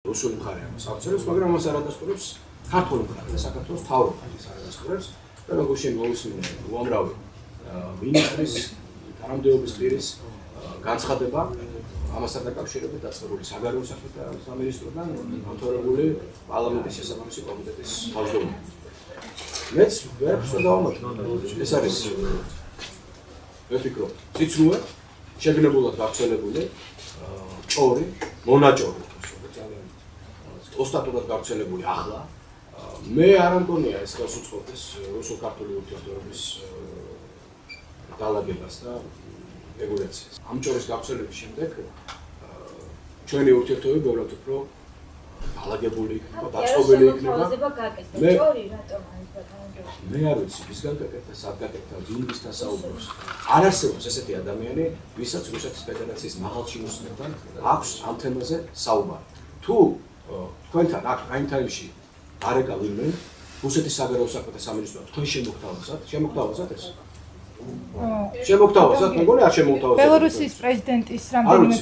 რუსული მხარე ამას აღწერს, მაგრამ ამას არ ადასტურებს ქართული მხარე და საქართველოს მთავრობა ამას არ ადასტურებს. და როგორ შემოვისმინე უამრავი მინისტრის, თანამდებობის პირის განცხადება ამასთან დაკავშირებით დაწყებული საგარეო საქმეთა სამინისტროდან განთავებული პარლამენტის შესაბამისი კომიტეტის თავმჯდომარე. მეც ვერაფერს ვერ დავამატებ. ეს არის მე ვფიქრობ, ციცრუე, შეგნებულად გავრცელებული ჭორი, მონაჭორი, ძალიან ოსტატურად გავრცელებული ახლა. მე არ ამგონია ეს ხელს უწყობს რუსულ-ქართული ურთიერთობების დალაგებას და რეგულაციას. ამ ჭორის გავრცელების შემდეგ ჩვენი ურთიერთობები ბევრად უფრო დალაგებული იქნება, დაწყობილი იქნება. მე არ ვიცი, ვის გაკეთდა, სად გაკეთდა, ვინმისთან საუბრობს. არ არსებობს ესეთი ადამიანი, ვისაც რუსეთის ფედერაციის მაღალჩინოსნებთან აქვს ამ თემაზე საუბარი. თუ თქვენთან აქ პრაიმ-თაიმში არეკა ვინმე, რუსეთის საგარეო საქმეთა სამინისტროა თქვენ შემოგთავაზat ეს? შემოგთავაზat, მეგონი არ შემოგთავაზat. ბელორუსიის პრეზიდენტის რამდენიმე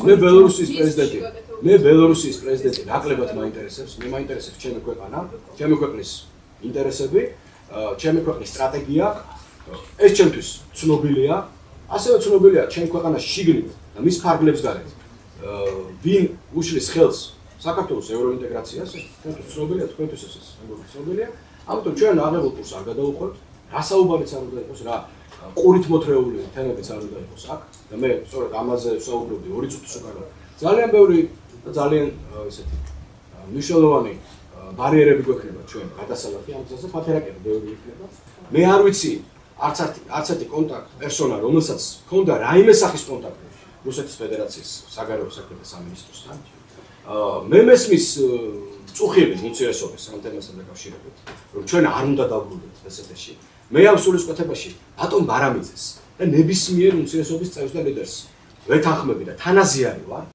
მე ბელორუსიის პრეზიდენტი ნაკლებად მაინტერესებს, მე მაინტერესებს ჩემი ქვეყანა, ჩემი ქვეყნის ინტერესები, ჩემი ქვეყნის სტრატეგია. ეს ჩემთვის ცნობილია, ასევე ცნობილია ჩემი ქვეყანას შიგნით და მის ფარგლებს გარეთ. ვინ უშლის ხელს საქართველოს ევროინტეგრაციას, ჩვენთვის ცნობილია, თქვენთვის ეს ცნობილია. ამიტომ ჩვენ აღებულ კურსს არ გადავუხვევთ, რა საუბარიც არ უნდა იყოს, რა ყურით მოთრეული თემებიც არ უნდა იყოს აქ და მე სწორედ ამაზე ვსაუბრობდი 2 წუთის უკან. ძალიან ბევრი და ძალიან ესეთი მნიშვნელოვანი ბარიერები გვექნება ჩვენ გადასალახი ამ გზაზე, ფათერაკები ბევრი იქნება. მე არ ვიცი არც ერთი კონტაქტ პერსონა, რომელსაც ჰქონდა რაიმე სახის კონტაქტი რუსეთის ფედერაციის საგარეო საქმეთა სამინისტროსთან. მე მესმის წუხილი უმცირესობის ამ თემასთან დაკავშირებით, რომ ჩვენ არ უნდა დავბრუნდეთ ესეთში. მე ამ სულისკვეთებაში ბატონ ბარამიძეს და ნებისმიერ უმცირესობის წევრს და ლიდერს ვეთანხმები და თანაზიარი ვარ.